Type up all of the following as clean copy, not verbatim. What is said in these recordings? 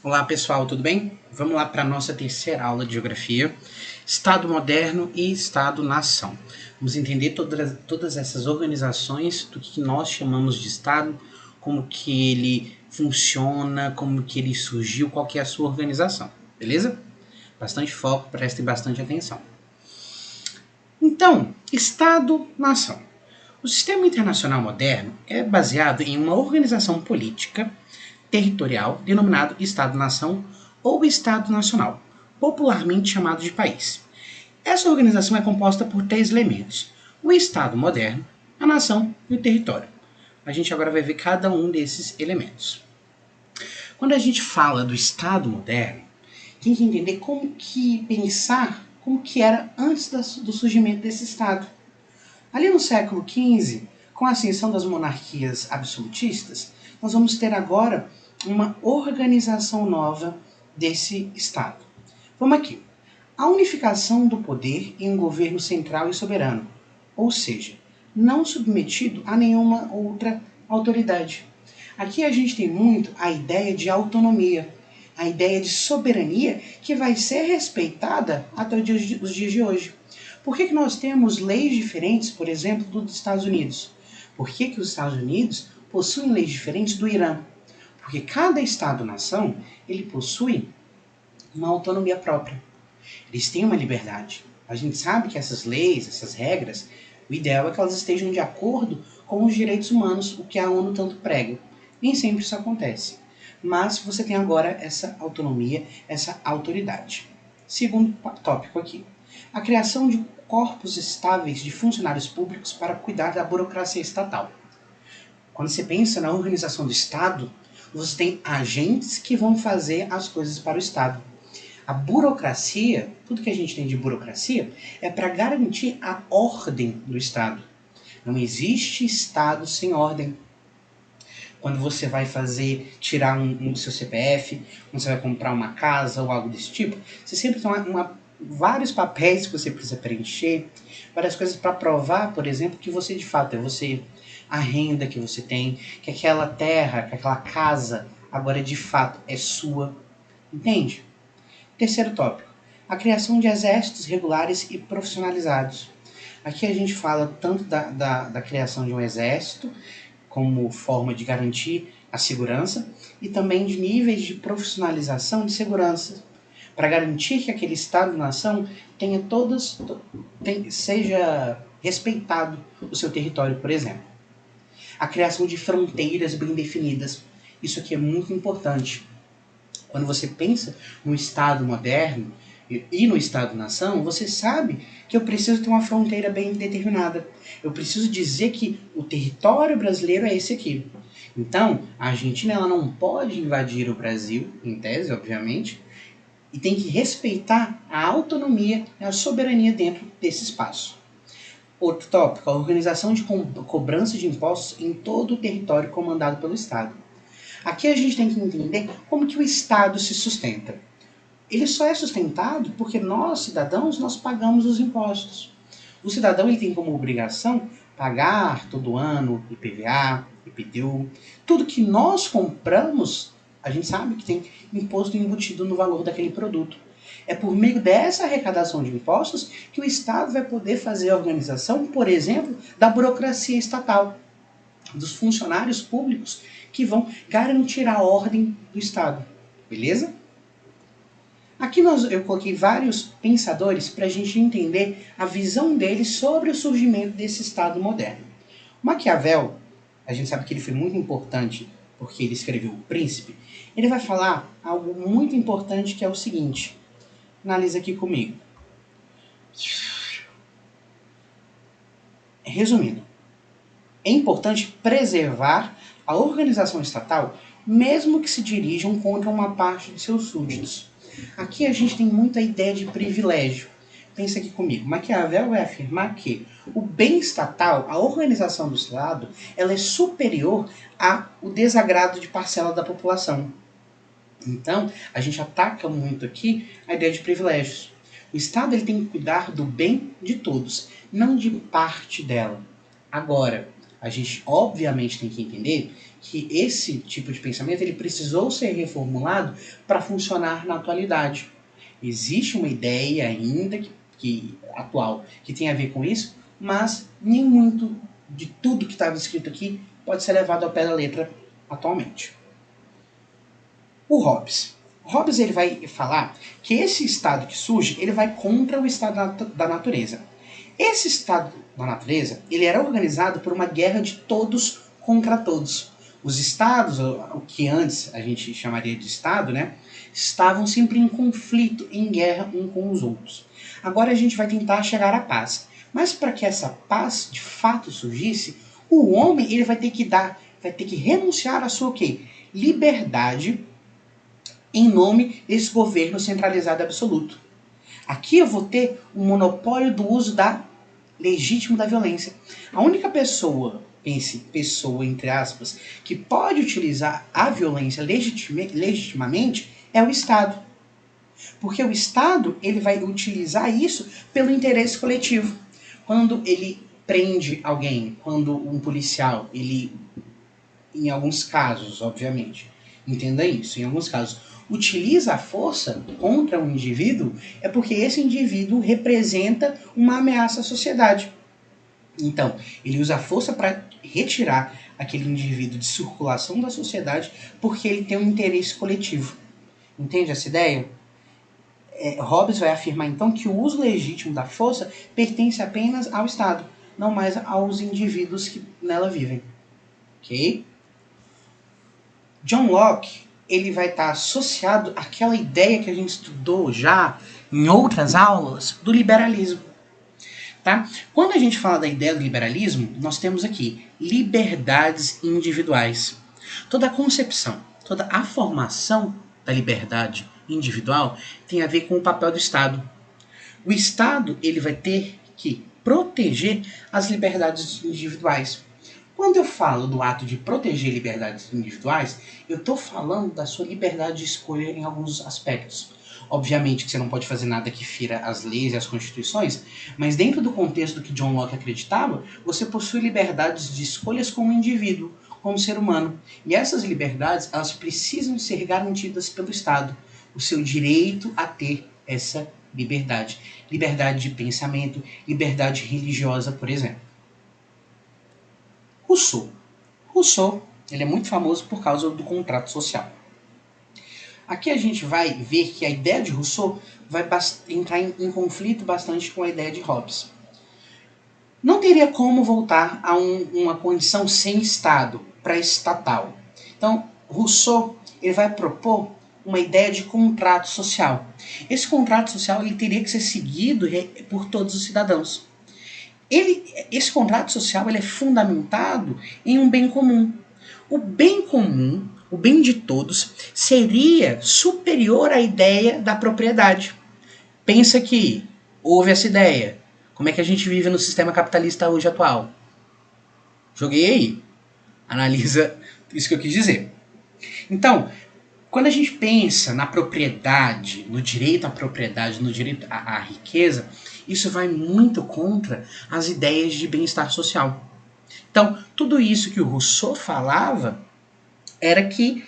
Olá pessoal, tudo bem? Vamos lá para a nossa terceira aula de Geografia, Estado Moderno e Estado-Nação. Vamos entender todas essas organizações do que nós chamamos de Estado, como que ele funciona, como que ele surgiu, qual que é a sua organização, beleza? Bastante foco, prestem bastante atenção. Então, Estado-Nação. O sistema internacional moderno é baseado em uma organização política territorial denominado Estado-nação ou Estado Nacional, popularmente chamado de país. Essa organização é composta por três elementos: o Estado moderno, a nação e o território. A gente agora vai ver cada um desses elementos. Quando a gente fala do Estado moderno, tem que entender como que pensar como que era antes do surgimento desse Estado. Ali no século XV, com a ascensão das monarquias absolutistas, nós vamos ter agora uma organização nova desse Estado. Vamos aqui. A unificação do poder em um governo central e soberano, ou seja, não submetido a nenhuma outra autoridade. Aqui a gente tem muito a ideia de autonomia, a ideia de soberania que vai ser respeitada até os dias de hoje. Por que nós temos leis diferentes, por exemplo, dos Estados Unidos? Por que os Estados Unidos possuem leis diferentes do Irã? Porque cada Estado-nação ele possui uma autonomia própria. Eles têm uma liberdade. A gente sabe que essas leis, essas regras, o ideal é que elas estejam de acordo com os direitos humanos, o que a ONU tanto prega. Nem sempre isso acontece. Mas você tem agora essa autonomia, essa autoridade. Segundo tópico aqui. A criação de corpos estáveis de funcionários públicos para cuidar da burocracia estatal. Quando você pensa na organização do Estado, você tem agentes que vão fazer as coisas para o Estado. A burocracia, tudo que a gente tem de burocracia, é para garantir a ordem do Estado. Não existe Estado sem ordem. Quando você vai tirar um do seu CPF, quando você vai comprar uma casa ou algo desse tipo, você sempre tem vários papéis que você precisa preencher, várias coisas para provar, por exemplo, que você de fato é você, a renda que você tem, que aquela terra, que aquela casa agora de fato é sua. Entende? Terceiro tópico. A criação de exércitos regulares e profissionalizados. Aqui a gente fala tanto da criação de um exército, como forma de garantir a segurança, e também de níveis de profissionalização de segurança, para garantir que aquele Estado-nação seja respeitado o seu território, por exemplo. A criação de fronteiras bem definidas. Isso aqui é muito importante. Quando você pensa no Estado moderno e no Estado-nação, você sabe que eu preciso ter uma fronteira bem determinada. Eu preciso dizer que o território brasileiro é esse aqui. Então, a Argentina ela não pode invadir o Brasil, em tese, obviamente, e tem que respeitar a autonomia e a soberania dentro desse espaço. Outro tópico, a organização de cobrança de impostos em todo o território comandado pelo Estado. Aqui a gente tem que entender como que o Estado se sustenta. Ele só é sustentado porque nós, cidadãos, nós pagamos os impostos. O cidadão ele tem como obrigação pagar todo ano IPVA, IPTU, tudo que nós compramos, a gente sabe que tem imposto embutido no valor daquele produto. É por meio dessa arrecadação de impostos que o Estado vai poder fazer a organização, por exemplo, da burocracia estatal, dos funcionários públicos que vão garantir a ordem do Estado. Beleza? Aqui eu coloquei vários pensadores para a gente entender a visão deles sobre o surgimento desse Estado moderno. Maquiavel, a gente sabe que ele foi muito importante porque ele escreveu O Príncipe. Ele vai falar algo muito importante que é o seguinte. Analisa aqui comigo. Resumindo, é importante preservar a organização estatal, mesmo que se dirijam contra uma parte de seus súditos. Aqui a gente tem muita ideia de privilégio. Pensa aqui comigo. Maquiavel vai afirmar que o bem estatal, a organização do Estado, ela é superior ao desagrado de parcela da população. Então, a gente ataca muito aqui a ideia de privilégios. O Estado ele tem que cuidar do bem de todos, não de parte dela. Agora, A gente obviamente tem que entender que esse tipo de pensamento ele precisou ser reformulado para funcionar na atualidade. Existe uma ideia ainda atual que tem a ver com isso, mas nem muito de tudo que estava escrito aqui pode ser levado ao pé da letra atualmente. O Hobbes. Hobbes ele vai falar que esse estado que surge ele vai contra o estado da natureza. Esse estado da natureza ele era organizado por uma guerra de todos contra todos. Os estados, o que antes a gente chamaria de estado, né, estavam sempre em conflito, em guerra um com os outros. Agora a gente vai tentar chegar à paz. Mas para que essa paz de fato surgisse, o homem ele vai ter que renunciar à sua o quê? Liberdade em nome desse governo centralizado absoluto. Aqui eu vou ter o monopólio do uso legítimo da violência. A única pessoa, pense, pessoa entre aspas, que pode utilizar a violência legitimamente é o Estado. Porque o Estado ele vai utilizar isso pelo interesse coletivo. Quando ele prende alguém, quando um policial, ele, em alguns casos, obviamente, entenda isso, em alguns casos, utiliza a força contra um indivíduo, é porque esse indivíduo representa uma ameaça à sociedade. Então, ele usa a força para retirar aquele indivíduo de circulação da sociedade porque ele tem um interesse coletivo. Entende essa ideia? Hobbes vai afirmar então que o uso legítimo da força pertence apenas ao Estado, não mais aos indivíduos que nela vivem. Ok? John Locke ele vai estar associado àquela ideia que a gente estudou já em outras aulas do liberalismo. Tá? Quando a gente fala da ideia do liberalismo, nós temos aqui liberdades individuais. Toda a concepção, toda a formação da liberdade individual tem a ver com o papel do Estado. O Estado ele vai ter que proteger as liberdades individuais. Quando eu falo do ato de proteger liberdades individuais, eu estou falando da sua liberdade de escolha em alguns aspectos. Obviamente que você não pode fazer nada que fira as leis e as constituições, mas dentro do contexto do que John Locke acreditava, você possui liberdades de escolhas como indivíduo, como ser humano. E essas liberdades, elas precisam ser garantidas pelo Estado. O seu direito a ter essa liberdade. Liberdade de pensamento, liberdade religiosa, por exemplo. Rousseau, ele é muito famoso por causa do contrato social. Aqui a gente vai ver que a ideia de Rousseau vai entrar em conflito bastante com a ideia de Hobbes. Não teria como voltar a uma condição sem Estado, pré-estatal. Então, Rousseau ele vai propor uma ideia de contrato social. Esse contrato social ele teria que ser seguido por todos os cidadãos. Esse contrato social ele é fundamentado em um bem comum. O bem comum, o bem de todos, seria superior à ideia da propriedade. Pensa que houve essa ideia. Como é que a gente vive no sistema capitalista hoje atual? Joguei aí. Analisa isso que eu quis dizer. Então, quando a gente pensa na propriedade, no direito à propriedade, no direito à riqueza, isso vai muito contra as ideias de bem-estar social. Então, tudo isso que o Rousseau falava era que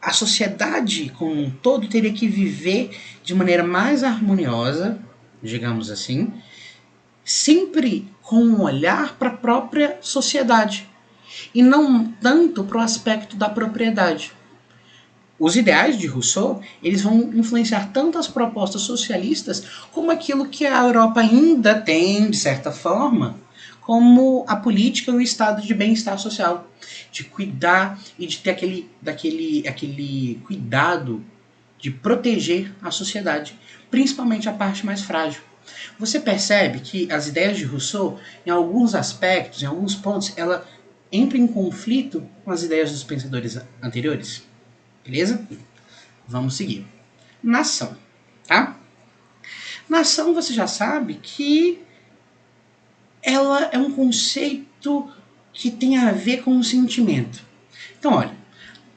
a sociedade como um todo teria que viver de maneira mais harmoniosa, digamos assim, sempre com um olhar para a própria sociedade e não tanto para o aspecto da propriedade. Os ideais de Rousseau, eles vão influenciar tanto as propostas socialistas como aquilo que a Europa ainda tem, de certa forma, como a política e o estado de bem-estar social, de cuidar e de ter aquele cuidado de proteger a sociedade, principalmente a parte mais frágil. Você percebe que as ideias de Rousseau, em alguns aspectos, em alguns pontos, ela entra em conflito com as ideias dos pensadores anteriores? Beleza? Vamos seguir. Nação, tá? Nação, você já sabe que ela é um conceito que tem a ver com o sentimento. Então, olha,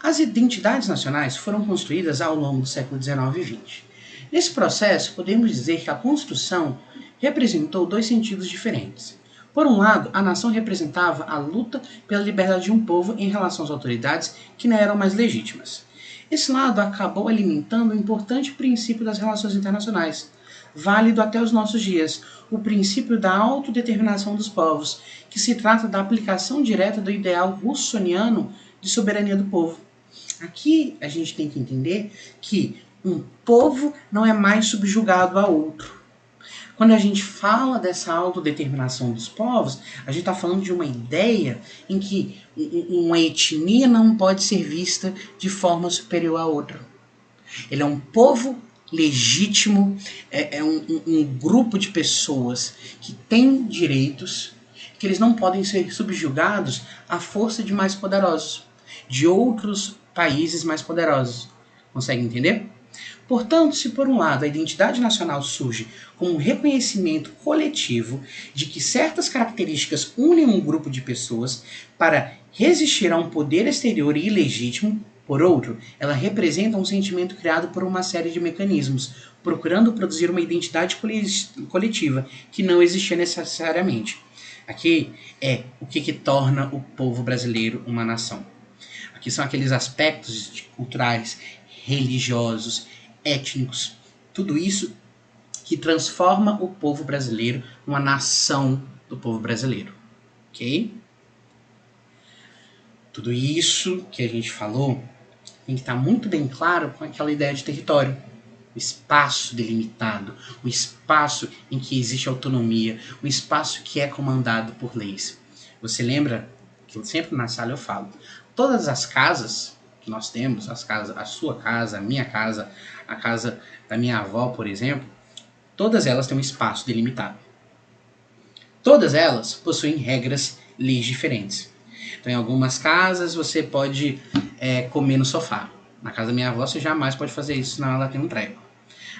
as identidades nacionais foram construídas ao longo do século XIX e XX. Nesse processo, podemos dizer que a construção representou dois sentidos diferentes. Por um lado, a nação representava a luta pela liberdade de um povo em relação às autoridades que não eram mais legítimas. Esse lado acabou alimentando o importante princípio das relações internacionais, válido até os nossos dias, o princípio da autodeterminação dos povos, que se trata da aplicação direta do ideal russoniano de soberania do povo. Aqui a gente tem que entender que um povo não é mais subjugado a outro. Quando a gente fala dessa autodeterminação dos povos, a gente está falando de uma ideia em que uma etnia não pode ser vista de forma superior à outra. Ele é um povo legítimo, é um grupo de pessoas que tem direitos, que eles não podem ser subjugados à força de mais poderosos, de outros países mais poderosos. Consegue entender? Portanto, se por um lado a identidade nacional surge como um reconhecimento coletivo de que certas características unem um grupo de pessoas para resistir a um poder exterior e ilegítimo, por outro, ela representa um sentimento criado por uma série de mecanismos, procurando produzir uma identidade coletiva que não existia necessariamente. Aqui é o que torna o povo brasileiro uma nação. Aqui são aqueles aspectos culturais, religiosos, étnicos, tudo isso que transforma o povo brasileiro numa nação do povo brasileiro, ok? Tudo isso que a gente falou tem que estar muito bem claro com aquela ideia de território, o espaço delimitado, o espaço em que existe autonomia, um espaço que é comandado por leis. Você lembra que sempre na sala eu falo, todas as casas que nós temos, as casas, a sua casa, a minha casa, a casa da minha avó, por exemplo, todas elas têm um espaço delimitado. Todas elas possuem regras, leis diferentes. Então, em algumas casas você pode comer no sofá. Na casa da minha avó você jamais pode fazer isso, senão ela tem um treco.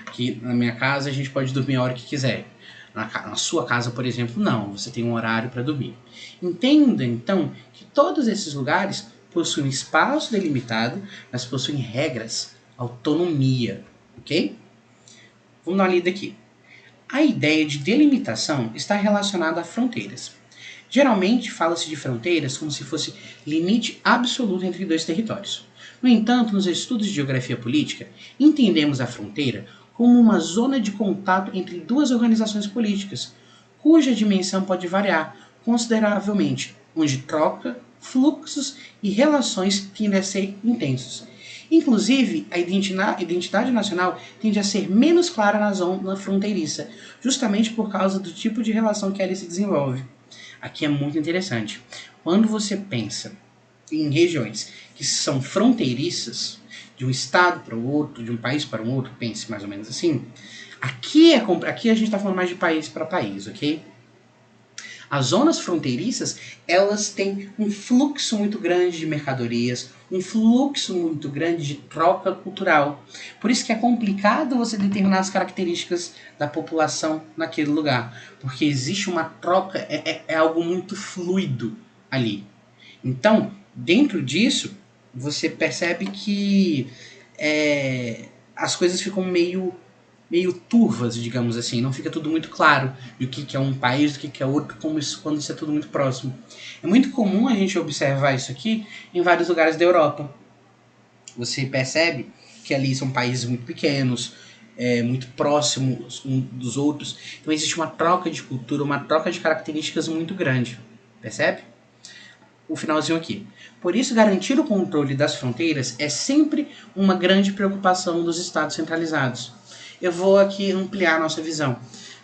Aqui na minha casa a gente pode dormir a hora que quiser. Na sua casa, por exemplo, não. Você tem um horário para dormir. Entenda, então, que todos esses lugares possuem espaço delimitado, mas possuem regras, autonomia, ok? Vamos dar uma lida aqui. A ideia de delimitação está relacionada a fronteiras. Geralmente fala-se de fronteiras como se fosse limite absoluto entre dois territórios. No entanto, nos estudos de geografia política, entendemos a fronteira como uma zona de contato entre duas organizações políticas, cuja dimensão pode variar consideravelmente, onde troca, fluxos e relações tendem a ser intensos. Inclusive, a identidade nacional tende a ser menos clara na zona fronteiriça, justamente por causa do tipo de relação que ali se desenvolve. Aqui é muito interessante. Quando você pensa em regiões que são fronteiriças, de um estado para o outro, de um país para um outro, pense mais ou menos assim, aqui a gente está falando mais de país para país, ok? As zonas fronteiriças, elas têm um fluxo muito grande de mercadorias, um fluxo muito grande de troca cultural. Por isso que é complicado você determinar as características da população naquele lugar, porque existe uma troca, é algo muito fluido ali. Então, dentro disso, você percebe que as coisas ficam meio turvas, digamos assim. Não fica tudo muito claro do que é um país, do que é outro, quando isso é tudo muito próximo. É muito comum a gente observar isso aqui em vários lugares da Europa. Você percebe que ali são países muito pequenos, muito próximos uns dos outros. Então existe uma troca de cultura, uma troca de características muito grande. Percebe? O finalzinho aqui. Por isso, garantir o controle das fronteiras é sempre uma grande preocupação dos estados centralizados. Eu vou aqui ampliar a nossa visão.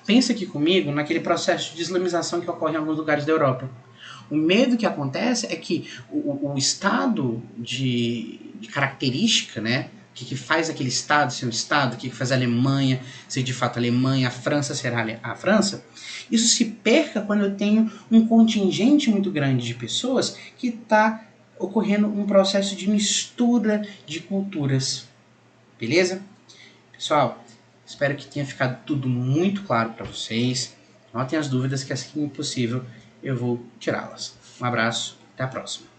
Pensa aqui comigo naquele processo de islamização que ocorre em alguns lugares da Europa. O medo que acontece é que o estado de característica, né, que faz aquele estado ser um estado, o que faz a Alemanha ser de fato a Alemanha, a França ser a França, isso se perca quando eu tenho um contingente muito grande de pessoas que está ocorrendo um processo de mistura de culturas. Beleza? Pessoal, espero que tenha ficado tudo muito claro para vocês. Notem as dúvidas que assim que possível eu vou tirá-las. Um abraço, até a próxima.